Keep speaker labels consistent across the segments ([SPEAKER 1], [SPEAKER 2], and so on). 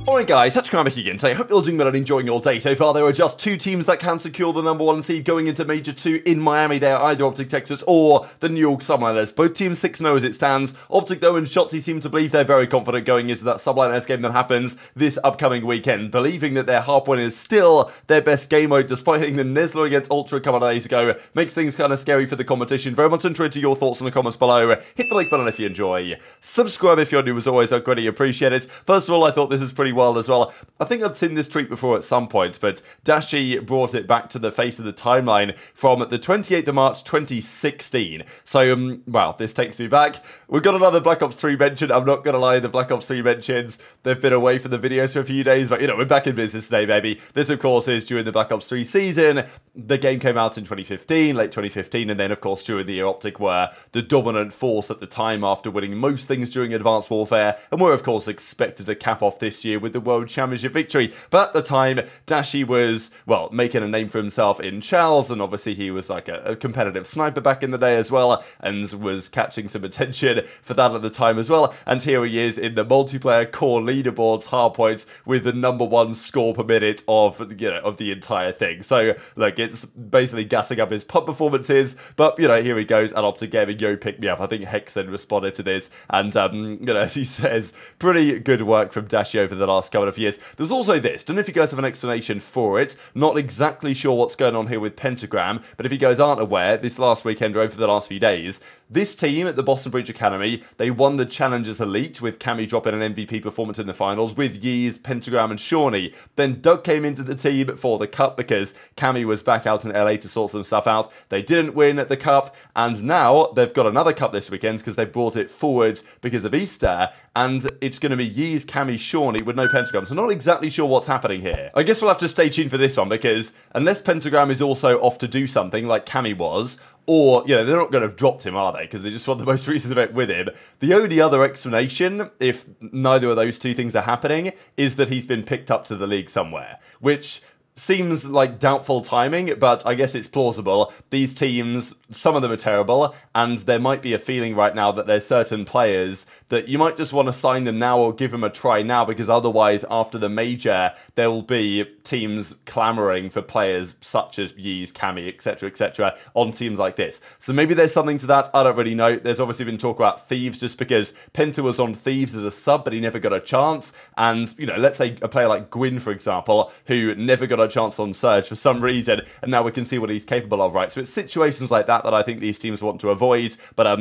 [SPEAKER 1] Alright guys, Hatchcram again. So I hope you're doing well and enjoying your day. So far there are just two teams that can secure the #1 seed going into Major 2 in Miami. They are either Optic Texas or the New York Subliners. Both teams 6-0 as it stands. Optic though and Shotzzy seem to believe they're very confident going into that Subliners game that happens this upcoming weekend, believing that their half win is still their best game mode despite hitting the Neslo against Ultra a couple of days ago. Makes things kind of scary for the competition. Very much interested in your thoughts in the comments below. Hit the like button if you enjoy. Subscribe if you're new as always, I'd greatly appreciate it. First of all, I thought this was pretty wild as well. I think I'd seen this tweet before at some point, but Dashie brought it back to the face of the timeline from the 28th of March 2016. So, wow, this takes me back. We've got another Black Ops 3 mention. I'm not going to lie, the Black Ops 3 mentions, they've been away from the videos for a few days, but, you know, we're back in business today, baby. This, of course, is during the Black Ops 3 season. The game came out in 2015, late 2015, and then, of course, during the year Optic were the dominant force at the time after winning most things during Advanced Warfare, and were, of course, expected to cap off this year with the World Championship victory. But at the time, Dashie was, well, making a name for himself in Charles, and obviously he was like a competitive sniper back in the day as well, and was catching some attention for that at the time as well. And here he is in the multiplayer core leaderboards hardpoint with the #1 score per minute of, you know, of the entire thing. So, like, it's basically gassing up his pub performances, but, you know, here he goes at Optic Gaming, yo, pick me up. I think Hex then responded to this, and, you know, as he says, pretty good work from Dashie over the last couple of years. There's also this, don't know if you guys have an explanation for it, not exactly sure what's going on here with Pentagram, but if you guys aren't aware, this last weekend or over the last few days, this team at the Boston Breach Academy, they won the Challengers Elite with Cammy dropping an MVP performance in the finals with Yeez, Pentagram and Shawnee. Then Doug came into the team for the Cup because Cammy was back out in LA to sort some stuff out. They didn't win at the Cup, and now they've got another Cup this weekend because they brought it forward because of Easter, and it's going to be Yeez, Cammy, Shawnee with no Pentagram, so not exactly sure what's happening here. I guess we'll have to stay tuned for this one because unless Pentagram is also off to do something like Cammy was, or, you know, they're not going to have dropped him, are they? Because they just want the most recent event with him. The only other explanation, if neither of those two things are happening, is that he's been picked up to the league somewhere, which seems like doubtful timing, but I guess it's plausible. These teams, some of them are terrible, and there might be a feeling right now that there's certain players that you might just want to sign them now or give them a try now, because otherwise, after the major, there will be teams clamoring for players such as Yeez, Cammy, etc., on teams like this. So maybe there's something to that, I don't really know. There's obviously been talk about Thieves, just because Penta was on Thieves as a sub, but he never got a chance, and, you know, let's say a player like Gwyn, for example, who never got a chance on Surge for some reason, and now we can see what he's capable of, right? So it's situations like that that I think these teams want to avoid, but I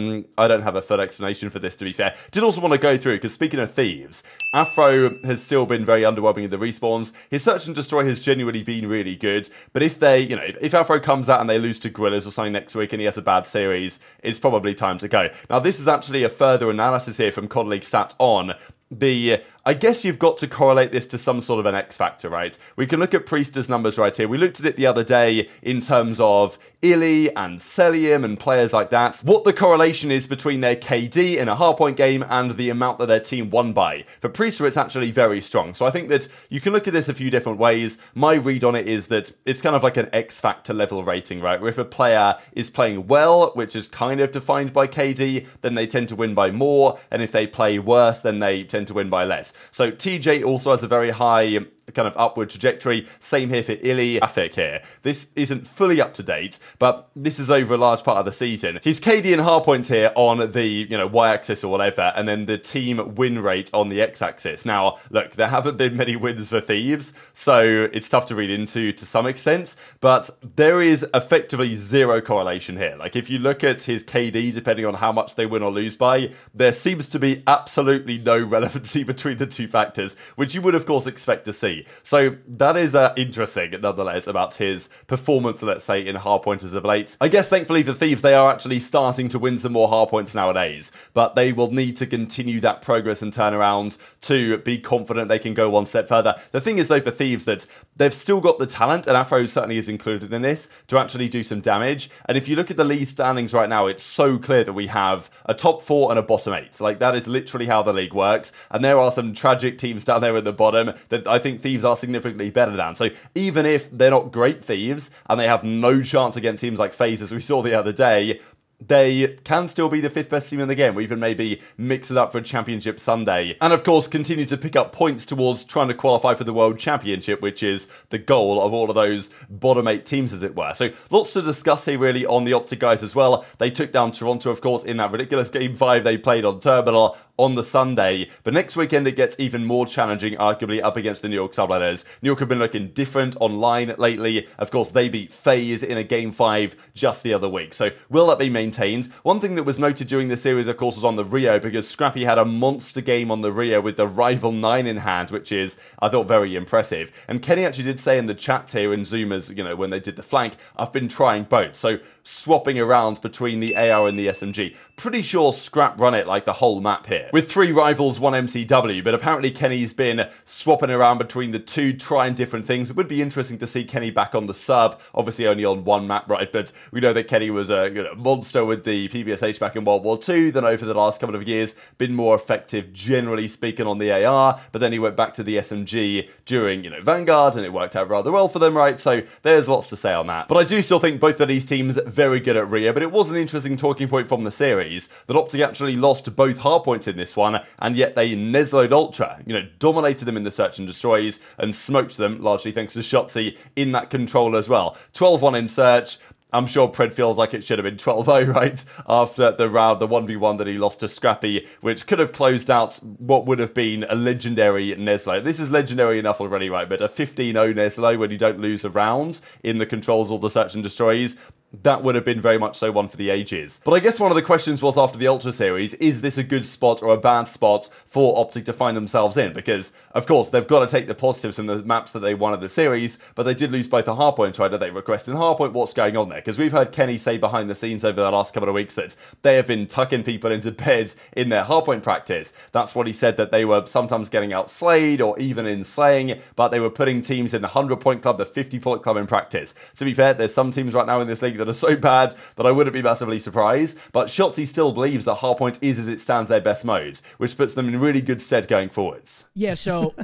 [SPEAKER 1] don't have a full explanation for this, to be fair. Did also want to go through, because speaking of Thieves, Afro has still been very underwhelming in the respawns. His Search and Destroy has genuinely been really good, but if they, you know, if Afro comes out and they lose to Gorillas or something next week and he has a bad series, it's probably time to go. Now, this is actually a further analysis here from COD League Stat on the, I guess you've got to correlate this to some sort of an X factor, right? We can look at Priester's numbers right here. We looked at it the other day in terms of Illy and Celium and players like that. What the correlation is between their KD in a hardpoint game and the amount that their team won by. For Priester, it's actually very strong. So I think that you can look at this a few different ways. My read on it is that it's kind of like an X factor level rating, right? Where if a player is playing well, which is kind of defined by KD, then they tend to win by more. And if they play worse, then they tend to win by less. So TJ also has a very high kind of upward trajectory. Same here for Illy. Traffic here. This isn't fully up to date, but this is over a large part of the season. His KD and hardpoints here on the, you know, y-axis or whatever, and then the team win rate on the x-axis. Now, look, there haven't been many wins for Thieves, so it's tough to read into to some extent, but there is effectively zero correlation here. Like, if you look at his KD, depending on how much they win or lose by, there seems to be absolutely no relevancy between the two factors, which you would, of course, expect to see. So that is interesting, nonetheless, about his performance, let's say, in hardpoint as of late. I guess, thankfully for Thieves, they are actually starting to win some more hardpoints nowadays, but they will need to continue that progress and turnaround to be confident they can go one step further. The thing is, though, for Thieves, that they've still got the talent, and Afro certainly is included in this, to actually do some damage. And if you look at the league standings right now, it's so clear that we have a top 4 and a bottom 8. Like, that is literally how the league works, and there are some tragic teams down there at the bottom that I think Thieves are significantly better than. So even if they're not great Thieves, and they have no chance against teams like FaZe, as we saw the other day, they can still be the 5th best team in the game, or even maybe mix it up for a Championship Sunday. And of course, continue to pick up points towards trying to qualify for the World Championship, which is the goal of all of those bottom 8 teams, as it were. So lots to discuss here, really, on the Optic guys as well. They took down Toronto, of course, in that ridiculous Game 5 they played on Terminal on the Sunday, but next weekend it gets even more challenging, arguably, up against the New York Subliners. New York have been looking different online lately. Of course, they beat FaZe in a Game 5 just the other week. So will that be maintained? One thing that was noted during the series, of course, was on the Rio, because Scrappy had a monster game on the Rio with the Rival 9 in hand, which is, I thought, very impressive. And Kenny actually did say in the chat here in Zoomers, you know, when they did the flank, I've been trying both. So swapping around between the AR and the SMG. Pretty sure Scrap run it like the whole map here, with 3 rivals, 1 MCW, but apparently Kenny's been swapping around between the 2, trying different things. It would be interesting to see Kenny back on the sub, obviously only on 1 map, right, but we know that Kenny was a monster with the PBSH back in World War II, then over the last couple of years, been more effective, generally speaking, on the AR, but then he went back to the SMG during, Vanguard, and it worked out rather well for them, right, so there's lots to say on that. But I do still think both of these teams very good at Rio, but it was an interesting talking point from the series that Optic actually lost both hardpoints in this one, and yet they Neslo'd Ultra, dominated them in the search and destroys, and smoked them, largely thanks to Shotzzy, in that control as well. 12-1 in search. I'm sure Pred feels like it should have been 12-0, right? After the round, the 1v1 that he lost to Scrappy, which could have closed out what would have been a legendary Neslo. This is legendary enough already, right? But a 15-0 Neslo when you don't lose a round in the controls or the search and destroys, that would have been very much so one for the ages. But I guess one of the questions was after the Ultra Series, is this a good spot or a bad spot for Optic to find themselves in? Because, of course, they've got to take the positives from the maps that they won in the series, but they did lose both the hardpoint, right? Are they requesting hardpoint? What's going on there? Because we've heard Kenny say behind the scenes over the last couple of weeks that they have been tucking people into beds in their hardpoint practice. That's what he said, that they were sometimes getting outslayed or even in slaying, but they were putting teams in the 100-point club, the 50-point club in practice. To be fair, there's some teams right now in this league that are so bad that I wouldn't be massively surprised, but Shotzzy still believes that hardpoint is, as it stands, their best mode, which puts them in really good stead going forwards.
[SPEAKER 2] Yeah, so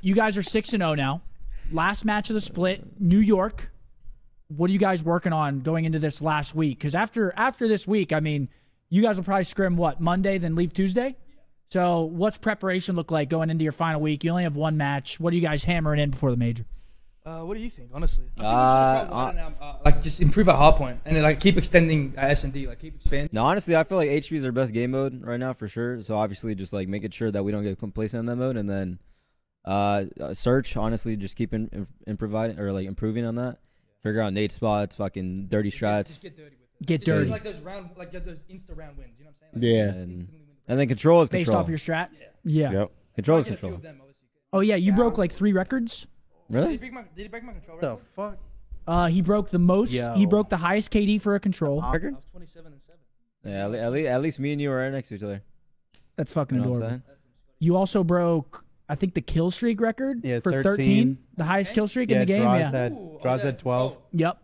[SPEAKER 2] you guys are 6-0 now. Last match of the split, New York. What are you guys working on going into this last week? Because after this week, I mean, you guys will probably scrim, what, Monday, then leave Tuesday? So what's preparation look like going into your final week? You only have 1 match. What are you guys hammering in before the major?
[SPEAKER 3] What do you think, honestly? I think just improve our hardpoint and then keep extending S&D, keep expanding.
[SPEAKER 4] No, honestly, I feel like HP is our best game mode right now for sure. So obviously, just making sure that we don't get complacent in that mode, and then search. Honestly, just keep improving on that. Figure out nade spots, fucking dirty strats.
[SPEAKER 3] Just get dirty with it.
[SPEAKER 2] Get dirty.
[SPEAKER 3] Like those insta round wins. You know what I'm saying?
[SPEAKER 4] Yeah. And then control is
[SPEAKER 2] based
[SPEAKER 4] control.
[SPEAKER 2] off your strat. Yeah.
[SPEAKER 4] Yep. Control is control.
[SPEAKER 2] Oh yeah, you broke like 3 records.
[SPEAKER 4] Really?
[SPEAKER 3] Did he break my control
[SPEAKER 5] The
[SPEAKER 3] record?
[SPEAKER 5] fuck?
[SPEAKER 2] He broke the most.
[SPEAKER 5] Yo.
[SPEAKER 2] He broke the highest KD for a control.
[SPEAKER 3] I was 27 and 7.
[SPEAKER 4] Yeah, at least me and you are right next to each other.
[SPEAKER 2] That's fucking
[SPEAKER 4] You know what I'm
[SPEAKER 2] adorable.
[SPEAKER 4] saying?
[SPEAKER 2] You also broke, I think, the kill streak record for 13.
[SPEAKER 5] 13.
[SPEAKER 2] The highest kill streak in the game.
[SPEAKER 5] Draws
[SPEAKER 2] Yeah.
[SPEAKER 5] had 12.
[SPEAKER 2] Yep.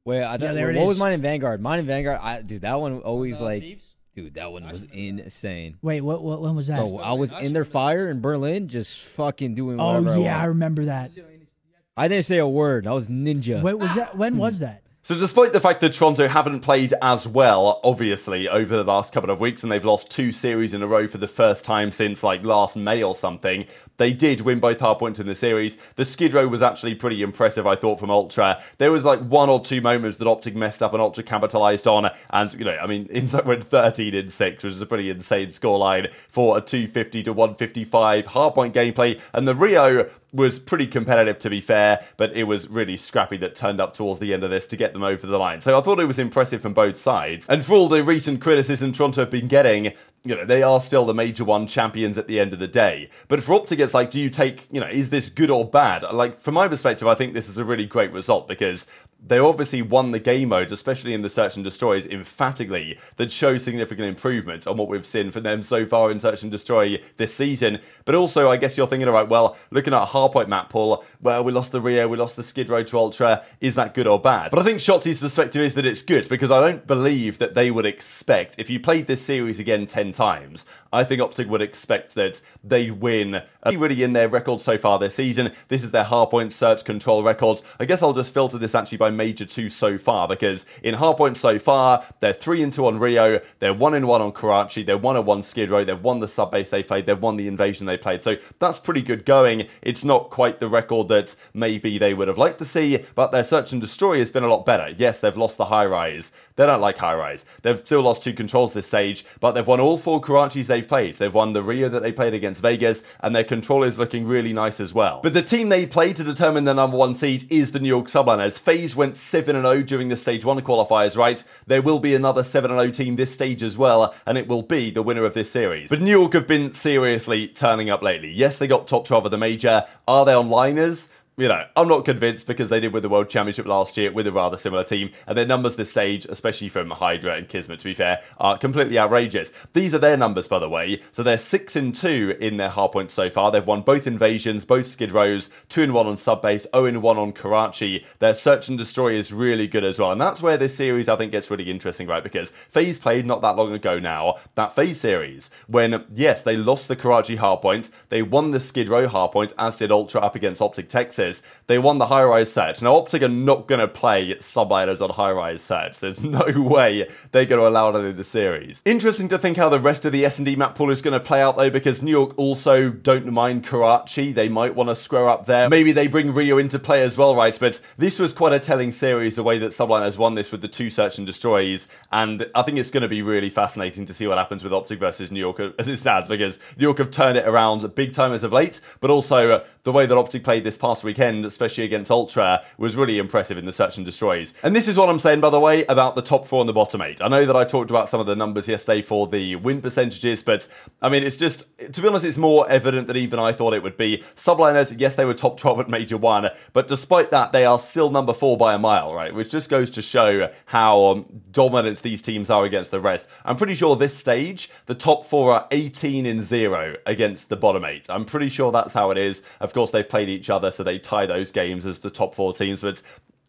[SPEAKER 4] Wait,
[SPEAKER 2] there it
[SPEAKER 4] what
[SPEAKER 2] is.
[SPEAKER 4] was mine in Vanguard? Mine in Vanguard, dude, that one always
[SPEAKER 3] Thieves?
[SPEAKER 4] dude, that one was insane.
[SPEAKER 2] Wait, what when was that?
[SPEAKER 4] Bro, I was in their fire in Berlin, just fucking doing
[SPEAKER 2] Oh
[SPEAKER 4] whatever
[SPEAKER 2] yeah, I
[SPEAKER 4] I want.
[SPEAKER 2] remember that.
[SPEAKER 4] I didn't say a word. I was ninja.
[SPEAKER 2] Wait, was that? When was that?
[SPEAKER 1] So despite the fact that Toronto haven't played as well, obviously, over the last couple of weeks, and they've lost 2 series in a row for the first time since last May or something, they did win both hardpoints in the series. The Skid Row was actually pretty impressive, I thought, from Ultra. There was 1 or 2 moments that Optic messed up and Ultra capitalized on, and, I mean, Insight went 13-6, which is a pretty insane scoreline for a 250 to 155 hardpoint gameplay, and the Rio was pretty competitive, to be fair, but it was really Scrappy that turned up towards the end of this to get them over the line. So I thought it was impressive from both sides. And for all the recent criticism Toronto have been getting, they are still the Major 1 champions at the end of the day. But for Optic, it's do you take, is this good or bad? From my perspective, I think this is a really great result because they obviously won the game mode, especially in the search and destroys, emphatically, that shows significant improvement on what we've seen from them so far in search and destroy this season. But also, I guess you're thinking, all right, well, looking at a hardpoint map pool, well, we lost the Rio, we lost the Skid Row to Ultra, is that good or bad? But I think Shotzzy's perspective is that it's good, because I don't believe that they would expect, if you played this series again 10 times, I think Optic would expect that they win really in their record so far this season. This is their hardpoint search control record. I guess I'll just filter this actually by Major 2 so far, because in hardpoint so far, they're 3-2 on Rio, they're 1-1 on Karachi, they're 1-1 Skid Row, they've won the sub base they played, they've won the invasion they played. So that's pretty good going. It's not quite the record that maybe they would have liked to see, but their search and destroy has been a lot better. Yes, they've lost the high rise. They don't like high rise. They've still lost 2 controls this stage, but they've won all 4 Karachis they've played. They've won the Rio that they played against Vegas, and their control is looking really nice as well. But the team they played to determine the number 1 seed is the New York Subliners. FaZe went 7-0 during the stage 1 qualifiers, right? There will be another 7-0 team this stage as well, and it will be the winner of this series. But New York have been seriously turning up lately. Yes, they got top 12 of the major. Are they on liners? You know, I'm not convinced, because they did win the World Championship last year with a rather similar team, and their numbers this stage, especially from Hydra and Kismet, to be fair, are completely outrageous. These are their numbers, by the way. So they're 6-2 in their hardpoints so far. They've won both invasions, both Skid Rows, 2-1 on Subbase, 0-1 on Karachi. Their search and destroy is really good as well, and that's where this series I think gets really interesting, right? Because FaZe played not that long ago now, that FaZe series, when, yes, they lost the Karachi hardpoint, they won the Skid Row hardpoint, as did Ultra up against Optic Texas. They won the high-rise search. Now, Optic are not going to play Subliners on high-rise search. There's no way they're going to allow that in the series. Interesting to think how the rest of the S&D map pool is going to play out, though, because New York also don't mind Karachi. They might want to square up there. Maybe they bring Rio into play as well, right? But this was quite a telling series, the way that Subliners won this with the 2 search and destroys, and I think it's going to be really fascinating to see what happens with Optic versus New York as it stands, because New York have turned it around big time as of late, but also the way that Optic played this past weekend, especially against Ultra, was really impressive in the search and destroys. And this is what I'm saying, by the way, about the top 4 and the bottom 8. I know that I talked about some of the numbers yesterday for the win percentages, but I mean, it's just, to be honest, it's more evident than even I thought it would be. Subliners, yes, they were top 12 at Major 1, but despite that, they are still number 4 by a mile, right? Which just goes to show how dominant these teams are against the rest. I'm pretty sure this stage, the top 4 are 18-0 against the bottom 8. I'm pretty sure that's how it is. Of course, they've played each other, so they tie those games as the top 4 teams, but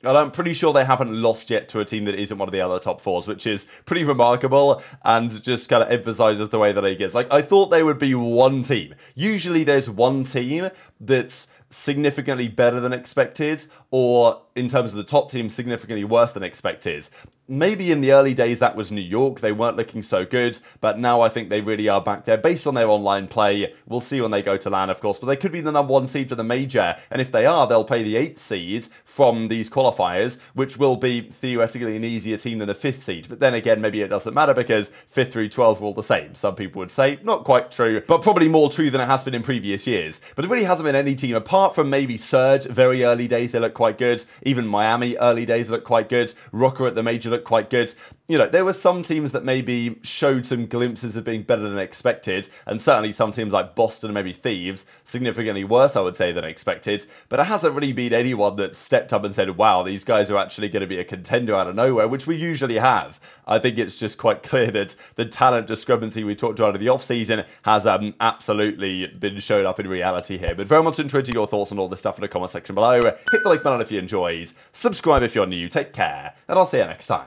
[SPEAKER 1] I'm pretty sure they haven't lost yet to a team that isn't one of the other top 4s, which is pretty remarkable and just kind of emphasizes the way that it gets. Like, I thought there would be one team. Usually there's one team that's significantly better than expected, or in terms of the top team, significantly worse than expected. Maybe in the early days that was New York. They weren't looking so good, but now I think they really are back there based on their online play. We'll see when they go to LAN, of course, but they could be the number 1 seed for the major, and if they are, they'll play the 8th seed from these qualifiers, which will be theoretically an easier team than the 5th seed. But then again, maybe it doesn't matter, because 5th through 12 are all the same. Some people would say not quite true, but probably more true than it has been in previous years. But it really hasn't been any team, apart from maybe Surge, very early days, they look quite good. Even Miami, early days, look quite good. Rocker at the major looked quite good. You know, there were some teams that maybe showed some glimpses of being better than expected, and certainly some teams like Boston and maybe Thieves, significantly worse, I would say, than expected. But it hasn't really been anyone that stepped up and said, wow, these guys are actually going to be a contender out of nowhere, which we usually have. I think it's just quite clear that the talent discrepancy we talked about in the off-season has absolutely been shown up in reality here. But very much interested your thoughts on all this stuff in the comment section below. Hit the like button if you enjoyed. Subscribe if you're new. Take care, and I'll see you next time.